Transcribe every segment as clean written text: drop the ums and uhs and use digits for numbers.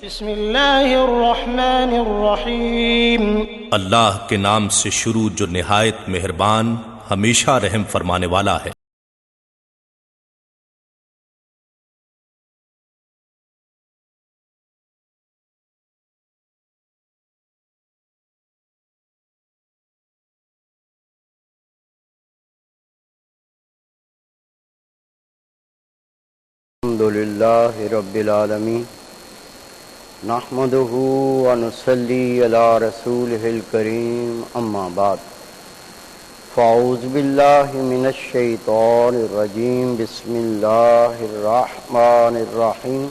بسم اللہ الرحمن الرحیم۔ اللہ کے نام سے شروع جو نہایت مہربان ہمیشہ رحم فرمانے والا ہے۔ الحمدللہ رب العالمین نحمده ونصلی علی رسولہ الکریم اما بعد فاعوذ باللہ من الشیطان الرجیم بسم اللہ الرحمن الرحیم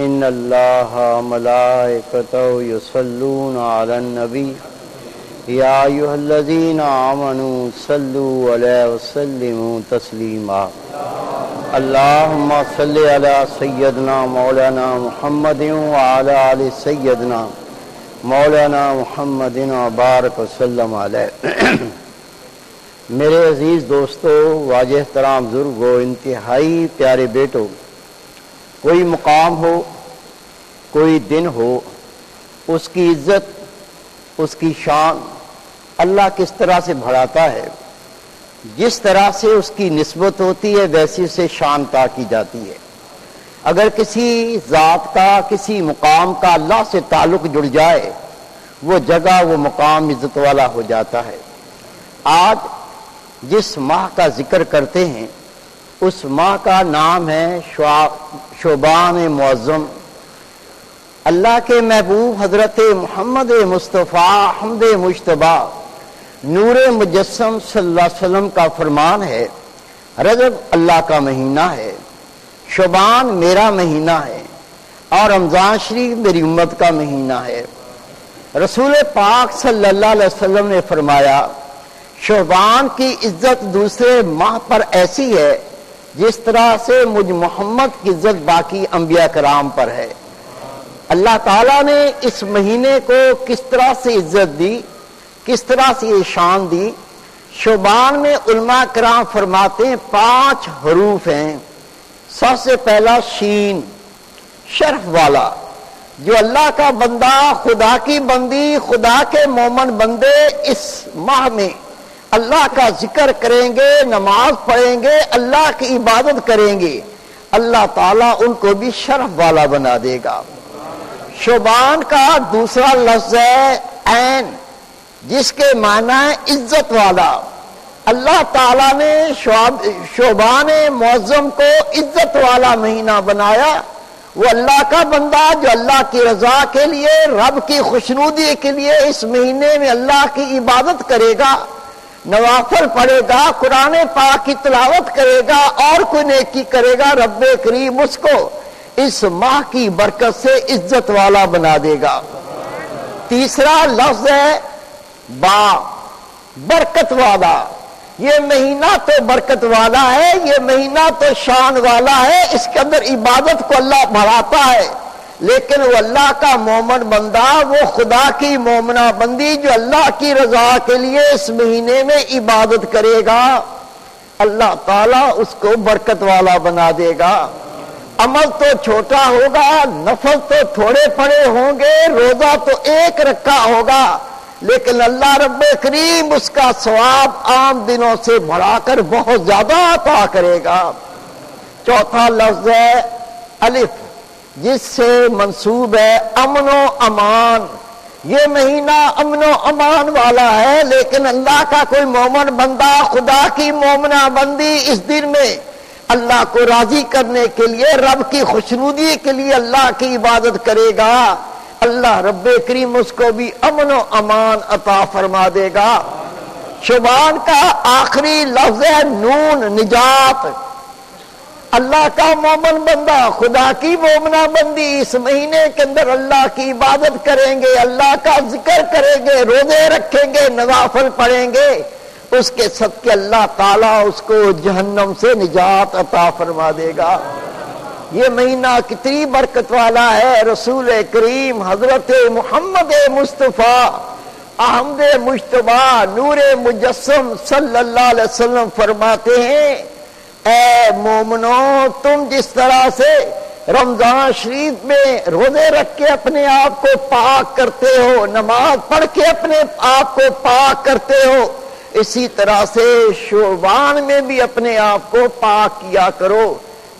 ان اللہ ملائکتہ یصلون علی النبی یا ایھا الذین آمنوا صلوا علیہ وسلموا تسلیما اللہم صلی علی سیدنا مولانا محمد وعلی آل سیدنا مولانا محمد وبارک وسلم علیہ۔ میرے عزیز دوستو، واجہ احترام بزرگو، انتہائی پیارے بیٹو، کوئی مقام ہو، کوئی دن ہو، اس کی عزت، اس کی شان اللہ کس طرح سے بڑھاتا ہے۔ جس طرح سے اس کی نسبت ہوتی ہے ویسی سے شان عطا کی جاتی ہے۔ اگر کسی ذات کا، کسی مقام کا اللہ سے تعلق جڑ جائے، وہ جگہ، وہ مقام عزت والا ہو جاتا ہے۔ آج جس ماہ کا ذکر کرتے ہیں اس ماہ کا نام ہے شعبان معظم۔ اللہ کے محبوب حضرت محمد مصطفیٰ حمد مجتبی نور مجسم صلی اللہ علیہ وسلم کا فرمان ہے، رجب اللہ کا مہینہ ہے، شعبان میرا مہینہ ہے، اور رمضان شریف میری امت کا مہینہ ہے۔ رسول پاک صلی اللہ علیہ وسلم نے فرمایا، شعبان کی عزت دوسرے ماہ پر ایسی ہے جس طرح سے مجھ محمد کی عزت باقی انبیاء کرام پر ہے۔ اللہ تعالیٰ نے اس مہینے کو کس طرح سے عزت دی، کس طرح سے یہ شان دی۔ شعبان میں علماء کرام فرماتے ہیں 5 حروف ہیں۔ سب سے پہلا شین، شرف والا، جو اللہ کا بندہ، خدا کی بندی، خدا کے مومن بندے اس ماہ میں اللہ کا ذکر کریں گے، نماز پڑھیں گے، اللہ کی عبادت کریں گے، اللہ تعالیٰ ان کو بھی شرف والا بنا دے گا۔ شعبان کا دوسرا لفظ ہے عین، جس کے معنی ہے عزت والا۔ اللہ تعالیٰ نے شعبان معظم کو عزت والا مہینہ بنایا۔ وہ اللہ کا بندہ جو اللہ کی رضا کے لیے، رب کی خوشنودی کے لیے اس مہینے میں اللہ کی عبادت کرے گا، نوافل پڑھے گا، قرآن پاک کی تلاوت کرے گا اور کوئی نیکی کرے گا، رب کریم اس کو اس ماہ کی برکت سے عزت والا بنا دے گا۔ تیسرا لفظ ہے با، برکت والا۔ یہ مہینہ تو برکت والا ہے، یہ مہینہ تو شان والا ہے، اس کے اندر عبادت کو اللہ بڑھاتا ہے، لیکن وہ اللہ کا مومن بندہ، وہ خدا کی مومنہ بندی جو اللہ کی رضا کے لیے اس مہینے میں عبادت کرے گا، اللہ تعالیٰ اس کو برکت والا بنا دے گا۔ عمل تو چھوٹا ہوگا، نفل تو تھوڑے پڑے ہوں گے، روزہ تو ایک رکھا ہوگا، لیکن اللہ رب کریم اس کا ثواب عام دنوں سے بڑھا کر بہت زیادہ عطا کرے گا۔ چوتھا لفظ ہے الف، جس سے منسوب ہے امن و امان۔ یہ مہینہ امن و امان والا ہے، لیکن اللہ کا کوئی مومن بندہ، خدا کی مومنہ بندی اس دن میں اللہ کو راضی کرنے کے لیے، رب کی خوشنودی کے لیے اللہ کی عبادت کرے گا، اللہ رب کریم اس کو بھی امن و امان عطا فرما دے گا۔ شعبان کا آخری لفظ ہے نون، نجات۔ اللہ کا مومن بندہ، خدا کی مومنہ بندی اس مہینے کے اندر اللہ کی عبادت کریں گے، اللہ کا ذکر کریں گے، روزے رکھیں گے، نوافل پڑھیں گے، اس کے صدقے اللہ تعالیٰ اس کو جہنم سے نجات عطا فرما دے گا۔ یہ مہینہ کتنی برکت والا ہے۔ رسول کریم حضرت محمد مصطفیٰ احمد مجتبی نور مجسم صلی اللہ علیہ وسلم فرماتے ہیں، اے مومنو، تم جس طرح سے رمضان شریف میں روزے رکھ کے اپنے آپ کو پاک کرتے ہو، نماز پڑھ کے اپنے آپ کو پاک کرتے ہو، اسی طرح سے شعبان میں بھی اپنے آپ کو پاک کیا کرو۔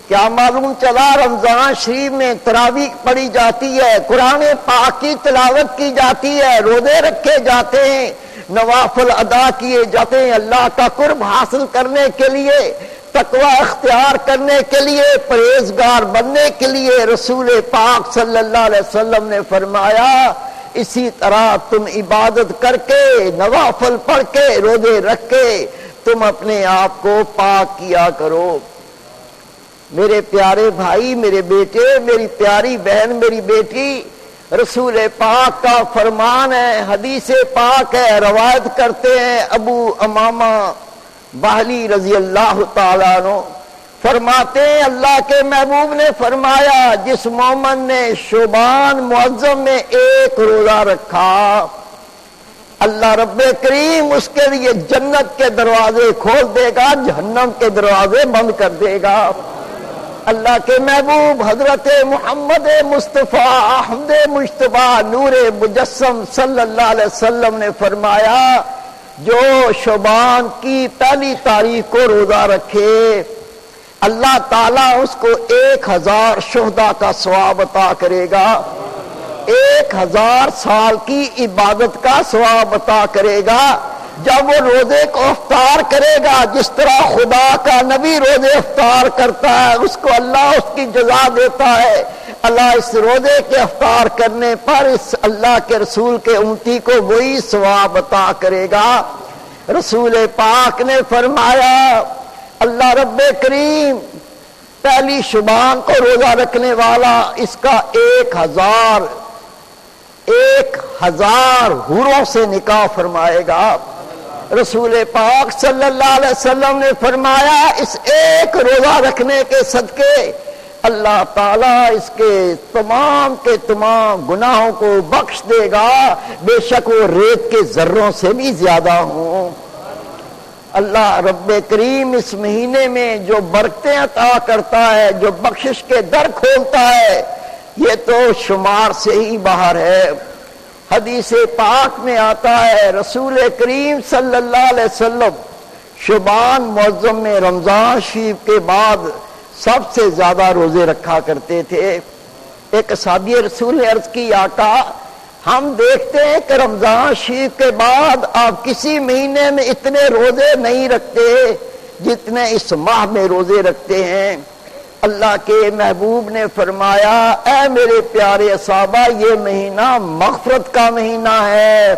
کیا معلوم چلا رمضان شریف میں تراویح پڑھی جاتی ہے، قرآن پاک کی تلاوت کی جاتی ہے، روزے رکھے جاتے ہیں، نوافل ادا کیے جاتے ہیں، اللہ کا قرب حاصل کرنے کے لیے، تقوی اختیار کرنے کے لیے، پرہیزگار بننے کے لیے۔ رسول پاک صلی اللہ علیہ وسلم نے فرمایا اسی طرح تم عبادت کر کے، نوافل پڑھ کے، روزے رکھ کے تم اپنے آپ کو پاک کیا کرو۔ میرے پیارے بھائی، میرے بیٹے، میری پیاری بہن، میری بیٹی، رسول پاک کا فرمان ہے، حدیث پاک ہے، روایت کرتے ہیں ابو امامہ باہلی رضی اللہ تعالیٰ عنہ، فرماتے ہیں اللہ کے محبوب نے فرمایا جس مومن نے شعبان معظم میں ایک روزہ رکھا، اللہ رب کریم اس کے لیے جنت کے دروازے کھول دے گا، جہنم کے دروازے بند کر دے گا۔ اللہ کے محبوب حضرت محمد مصطفیٰ احمد مجتبی نور مجسم صلی اللہ علیہ وسلم نے فرمایا جو شعبان کی پہلی تاریخ کو روزہ رکھے اللہ تعالیٰ اس کو 1000 شہداء کا ثواب عطا کرے گا، 1000 سال کی عبادت کا ثواب عطا کرے گا۔ جب وہ روزے کو افطار کرے گا جس طرح خدا کا نبی روزے افطار کرتا ہے اس کو اللہ اس کی جزا دیتا ہے، اللہ اس روزے کے افطار کرنے پر اس اللہ کے رسول کے امتی کو وہی ثواب عطا کرے گا۔ رسول پاک نے فرمایا اللہ رب کریم پہلی شعبان کو روزہ رکھنے والا اس کا 1000 حوروں سے نکاح فرمائے گا۔ رسول پاک صلی اللہ علیہ وسلم نے فرمایا اس ایک روزہ رکھنے کے صدقے اللہ تعالیٰ اس کے تمام گناہوں کو بخش دے گا، بے شک وہ ریت کے ذروں سے بھی زیادہ ہوں۔ اللہ رب کریم اس مہینے میں جو برکتیں عطا کرتا ہے، جو بخشش کے در کھولتا ہے، یہ تو شمار سے ہی باہر ہے۔ حدیث پاک میں آتا ہے رسول کریم صلی اللہ علیہ وسلم شعبان معظم میں رمضان شریف کے بعد سب سے زیادہ روزے رکھا کرتے تھے۔ ایک صحابی رسول نے عرض کی آقا ہم دیکھتے ہیں کہ رمضان شریف کے بعد آپ کسی مہینے میں اتنے روزے نہیں رکھتے جتنے اس ماہ میں روزے رکھتے ہیں۔ اللہ کے محبوب نے فرمایا اے میرے پیارے صحابہ یہ مہینہ مغفرت کا مہینہ ہے،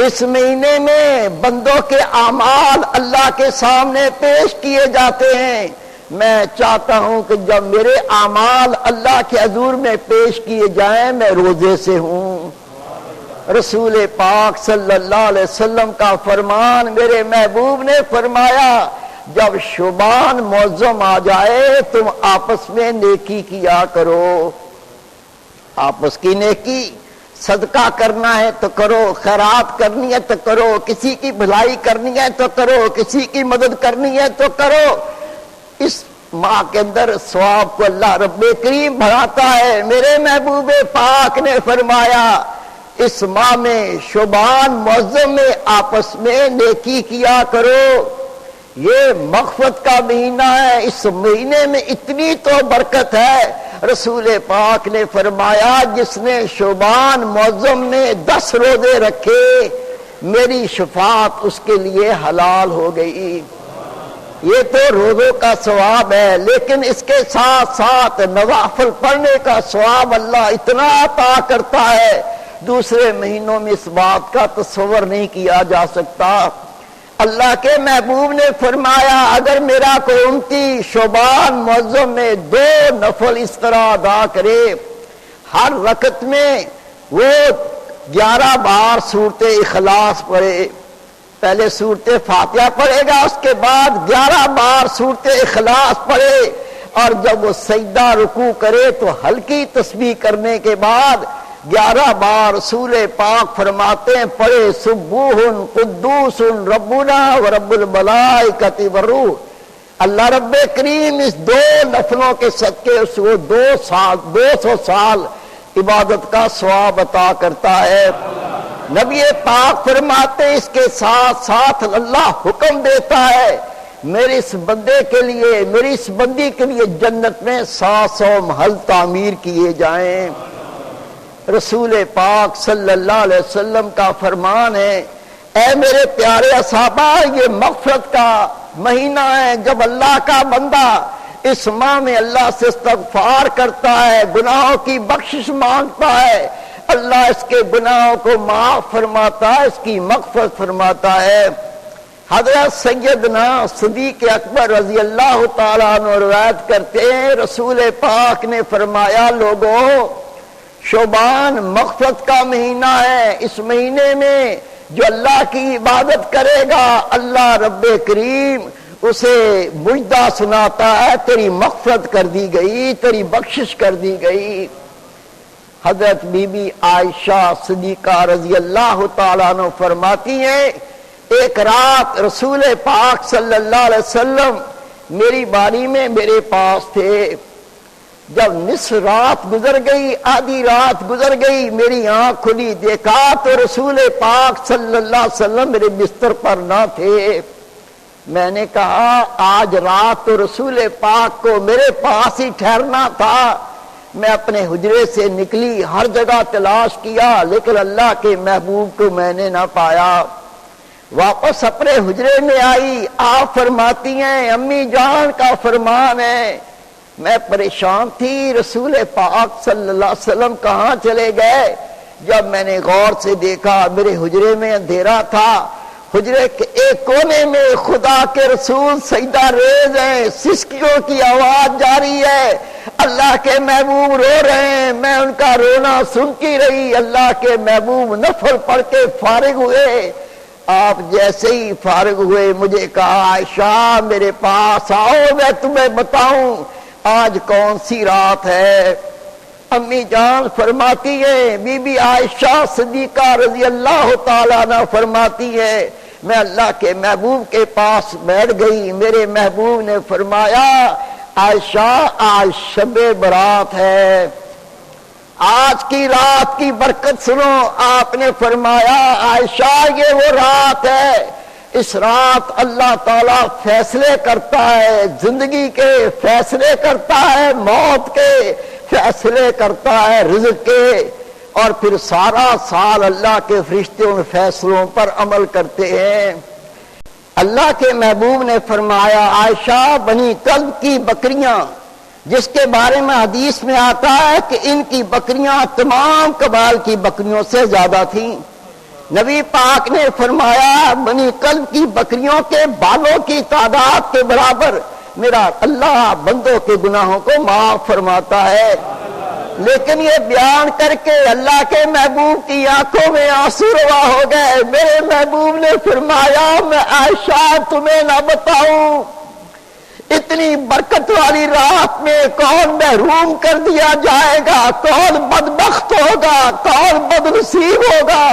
اس مہینے میں بندوں کے اعمال اللہ کے سامنے پیش کیے جاتے ہیں۔ میں چاہتا ہوں کہ جب میرے اعمال اللہ کے حضور میں پیش کیے جائیں میں روزے سے ہوں۔ رسول پاک صلی اللہ علیہ وسلم کا فرمان، میرے محبوب نے فرمایا جب شعبان معظم آ جائے تم آپس میں نیکی کیا کرو، آپس کی نیکی، صدقہ کرنا ہے تو کرو، خیرات کرنی ہے تو کرو، کسی کی بھلائی کرنی ہے تو کرو، کسی کی مدد کرنی ہے تو کرو۔ اس ماہ کے اندر ثواب کو اللہ رب کریم بڑھاتا ہے۔ میرے محبوب پاک نے فرمایا اس ماہ میں شعبان معظم میں آپس میں نیکی کیا کرو، یہ مغفرت کا مہینہ ہے، اس مہینے میں اتنی تو برکت ہے۔ رسول پاک نے فرمایا جس نے شعبان معظم میں 10 روزے رکھے میری شفاعت اس کے لیے حلال ہو گئی۔ یہ تو روزوں کا ثواب ہے، لیکن اس کے ساتھ ساتھ نوافل پڑھنے کا ثواب اللہ اتنا عطا کرتا ہے دوسرے مہینوں میں اس بات کا تصور نہیں کیا جا سکتا۔ اللہ کے محبوب نے فرمایا اگر میرا کوئی امتی شعبان معظم میں 2 نفل اس طرح ادا کرے، ہر رکعت میں وہ 11 بار سورت اخلاص پڑھے، پہلے سورت فاتحہ پڑھے گا اس کے بعد 11 بار سورت اخلاص پڑھے، اور جب وہ سجدہ رکوع کرے تو ہلکی تسبیح کرنے کے بعد 11 بار رسول پاک فرماتے ہیں پڑھے سبوح قدوس ربنا ورب الملائکۃ والروح، اللہ رب کریم اس 2 نفلوں کے صدقے اس کو 200 سال عبادت کا ثواب عطا کرتا ہے۔ نبی پاک فرماتے اس کے ساتھ ساتھ اللہ حکم دیتا ہے میرے اس بندے کے لیے، میری اس بندی کے لیے جنت میں 700 محل تعمیر کیے جائیں۔ رسول پاک صلی اللہ علیہ وسلم کا فرمان ہے، اے میرے پیارے صحابہ، یہ مغفرت کا مہینہ ہے جب اللہ کا بندہ اس ماہ میں اللہ سے استغفار کرتا ہے، گناہوں کی بخشش مانگتا ہے، اللہ اس کے گناہوں کو معاف فرماتا ہے، اس کی مغفرت فرماتا ہے۔ حضرت سیدنا صدیق اکبر رضی اللہ تعالیٰ عنہ روایت کرتے ہیں، رسول پاک نے فرمایا لوگوں، شعبان مغفرت کا مہینہ ہے، اس مہینے میں جو اللہ کی عبادت کرے گا اللہ رب کریم اسے مجدہ سناتا ہے تیری مغفرت کر دی گئی، تیری بخشش کر دی گئی۔ حضرت بی بی عائشہ صدیقہ رضی اللہ تعالیٰ عنہ فرماتی ہیں ایک رات رسول پاک صلی اللہ علیہ وسلم میری باری میں میرے پاس تھے، جب نصف رات گزر گئی، آدھی رات گزر گئی، میری آنکھ کھلی، دیکھا تو رسول پاک صلی اللہ علیہ وسلم میرے بستر پر نہ تھے۔ میں نے کہا آج رات تو رسول پاک کو میرے پاس ہی ٹھہرنا تھا۔ میں اپنے حجرے سے نکلی، ہر جگہ تلاش کیا، لیکن اللہ کے محبوب کو میں نے نہ پایا۔ واپس اپنے حجرے میں آئی، آپ فرماتی ہیں امی جان کا فرمان ہے میں پریشان تھی، رسول پاک صلی اللہ علیہ وسلم کہاں چلے گئے؟ جب میں نے غور سے دیکھا میرے حجرے میں اندھیرا تھا، حجرے کے ایک کونے میں خدا کے رسول سجدہ ریز ہیں، سسکیوں کی آواز جاری ہے، اللہ کے محبوب رو رہے ہیں، میں ان کا رونا سنتی رہی۔ اللہ کے محبوب نفل پڑھ کے فارغ ہوئے، آپ جیسے ہی فارغ ہوئے مجھے کہا عائشہ میرے پاس آؤ میں تمہیں بتاؤں آج کون سی رات ہے۔ امی جان فرماتی ہے، بی بی عائشہ صدیقہ رضی اللہ تعالیٰ عنہ فرماتی ہے میں اللہ کے محبوب کے پاس بیٹھ گئی، میرے محبوب نے فرمایا عائشہ آج شب برات ہے، آج کی رات کی برکت سنو۔ آپ نے فرمایا عائشہ یہ وہ رات ہے، اس رات اللہ تعالیٰ فیصلے کرتا ہے، زندگی کے فیصلے کرتا ہے، موت کے فیصلے کرتا ہے، رزق کے، اور پھر سارا سال اللہ کے فرشتے ان فیصلوں پر عمل کرتے ہیں۔ اللہ کے محبوب نے فرمایا عائشہ بنی کلب کی بکریاں، جس کے بارے میں حدیث میں آتا ہے کہ ان کی بکریاں تمام قبائل کی بکریوں سے زیادہ تھیں، نبی پاک نے فرمایا بنی کلب کی بکریوں کے بالوں کی تعداد کے برابر میرا اللہ بندوں کے گناہوں کو معاف فرماتا ہے۔ لیکن یہ بیان کر کے اللہ کے محبوب کی آنکھوں میں آنسو روا ہو گئے۔ میرے محبوب نے فرمایا میں عائشہ تمہیں نہ بتاؤں اتنی برکت والی رات میں کون محروم کر دیا جائے گا، کون بدبخت ہوگا، کون بدنصیب ہوگا۔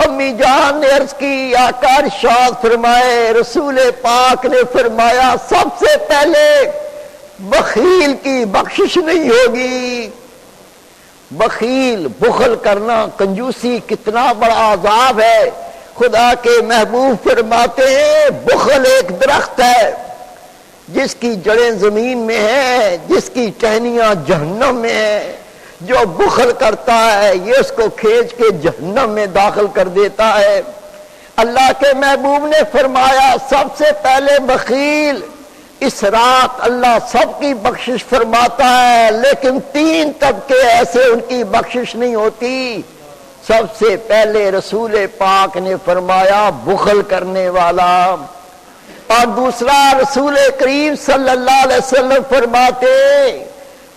امی جان نے عرض کی آقا ارشاد فرمائے، رسول پاک نے فرمایا سب سے پہلے بخیل کی بخشش نہیں ہوگی۔ بخیل بخل کرنا، کنجوسی کتنا بڑا عذاب ہے۔ خدا کے محبوب فرماتے ہیں بخل ایک درخت ہے جس کی جڑیں زمین میں ہیں، جس کی ٹہنیاں جہنم میں ہیں۔ جو بخل کرتا ہے یہ اس کو کھینچ کے جہنم میں داخل کر دیتا ہے۔ اللہ کے محبوب نے فرمایا سب سے پہلے بخیل، اس رات اللہ سب کی بخشش فرماتا ہے، لیکن 3 طبقے ایسے ان کی بخشش نہیں ہوتی۔ سب سے پہلے رسول پاک نے فرمایا بخل کرنے والا، اور دوسرا رسول کریم صلی اللہ علیہ وسلم فرماتے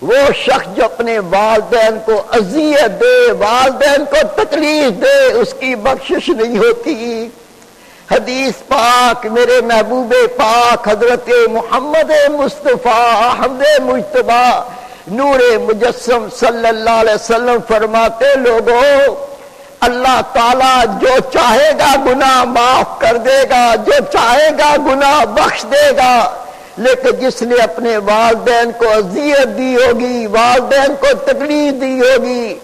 وہ شخص جو اپنے والدین کو اذیت دے، والدین کو تکلیف دے، اس کی بخشش نہیں ہوتی۔ حدیث پاک میرے محبوب پاک حضرت محمد مصطفیٰ احمد مجتبی نور مجسم صلی اللہ علیہ وسلم فرماتے لوگوں اللہ تعالیٰ جو چاہے گا گناہ معاف کر دے گا، جو چاہے گا گناہ بخش دے گا، لیکن جس نے اپنے والدین کو اذیت دی ہوگی، والدین کو تکلیف دی ہوگی،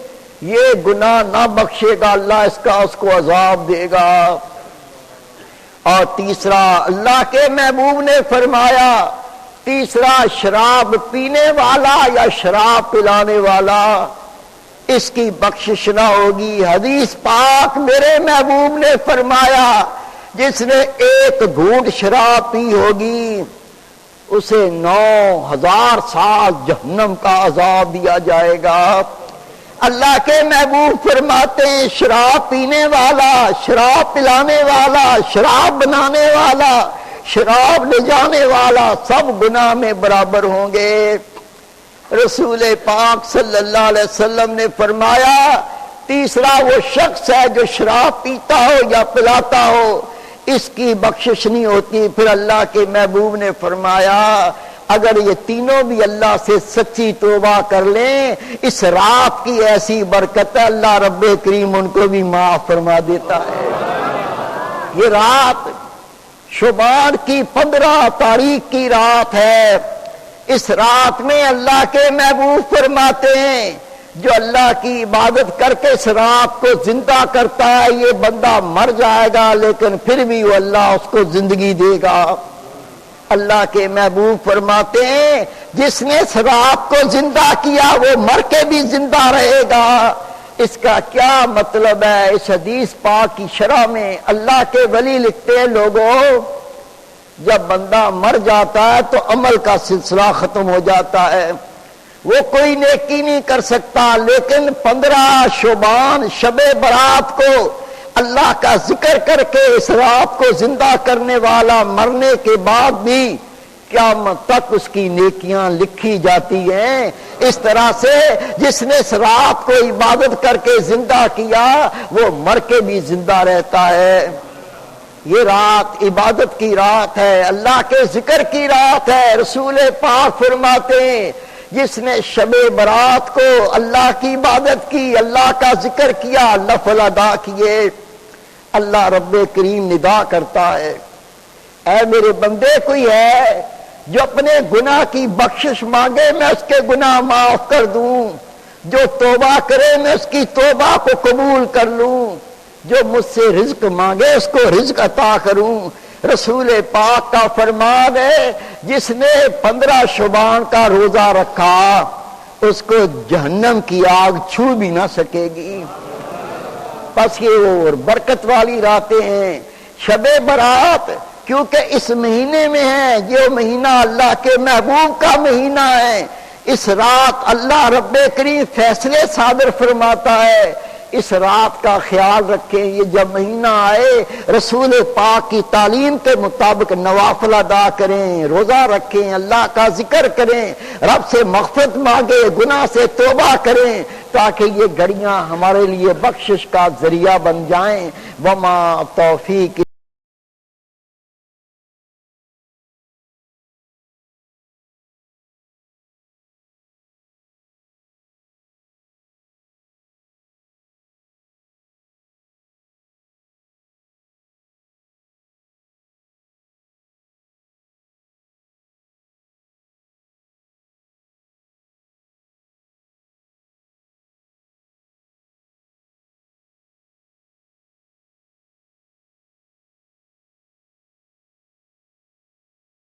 یہ گناہ نہ بخشے گا اللہ، اس کو عذاب دے گا۔ اور تیسرا، اللہ کے محبوب نے فرمایا، تیسرا شراب پینے والا یا شراب پلانے والا، اس کی بخشش نہ ہوگی۔ حدیث پاک میرے محبوب نے فرمایا، جس نے ایک گھونٹ شراب پی ہوگی اسے 9000 سال جہنم کا عذاب دیا جائے گا۔ اللہ کے محبوب فرماتے ہیں شراب پینے والا، شراب پلانے والا، شراب بنانے والا، شراب لے جانے والا سب گناہ میں برابر ہوں گے۔ رسول پاک صلی اللہ علیہ وسلم نے فرمایا، تیسرا وہ شخص ہے جو شراب پیتا ہو یا پلاتا ہو، اس کی بخشش نہیں ہوتی۔ پھر اللہ کے محبوب نے فرمایا، اگر یہ تینوں بھی اللہ سے سچی توبہ کر لیں، اس رات کی ایسی برکت ہے اللہ رب کریم ان کو بھی معاف فرما دیتا ہے۔ یہ رات شعبان کی 15 تاریخ کی رات ہے۔ اس رات میں اللہ کے محبوب فرماتے ہیں، جو اللہ کی عبادت کر کے اس رات کو زندہ کرتا ہے، یہ بندہ مر جائے گا لیکن پھر بھی وہ اللہ اس کو زندگی دے گا۔ اللہ کے محبوب فرماتے ہیں، جس نے اس رات کو زندہ کیا وہ مر کے بھی زندہ رہے گا۔ اس کا کیا مطلب ہے؟ اس حدیث پاک کی شرح میں اللہ کے ولی لکھتے ہیں، لوگوں جب بندہ مر جاتا ہے تو عمل کا سلسلہ ختم ہو جاتا ہے، وہ کوئی نیکی نہیں کر سکتا، لیکن 15 شعبان شب برات کو اللہ کا ذکر کر کے اس رات کو زندہ کرنے والا مرنے کے بعد بھی قیامت تک اس کی نیکیاں لکھی جاتی ہیں۔ اس طرح سے جس نے اس رات کو عبادت کر کے زندہ کیا وہ مر کے بھی زندہ رہتا ہے۔ یہ رات عبادت کی رات ہے، اللہ کے ذکر کی رات ہے۔ رسول پاک فرماتے ہیں، جس نے شب برات کو اللہ کی عبادت کی، اللہ کا ذکر کیا، نفل ادا کیے، اللہ رب کریم ندا کرتا ہے، اے میرے بندے کوئی ہے جو اپنے گناہ کی بخشش مانگے میں اس کے گناہ معاف کر دوں، جو توبہ کرے میں اس کی توبہ کو قبول کر لوں، جو مجھ سے رزق مانگے اس کو رزق عطا کروں۔ رسول پاک کا فرمان ہے، جس نے 15 شعبان کا روزہ رکھا اس کو جہنم کی آگ چھو بھی نہ سکے گی۔ بس یہ اور برکت والی راتیں ہیں شب برات، کیونکہ اس مہینے میں ہے، یہ مہینہ اللہ کے محبوب کا مہینہ ہے۔ اس رات اللہ رب کریم فیصلے صادر فرماتا ہے۔ اس رات کا خیال رکھیں، یہ جب مہینہ آئے رسول پاک کی تعلیم کے مطابق نوافل ادا کریں، روزہ رکھیں، اللہ کا ذکر کریں، رب سے مغفرت مانگے، گناہ سے توبہ کریں، تاکہ یہ گھڑیاں ہمارے لیے بخشش کا ذریعہ بن جائیں۔ وما توفیق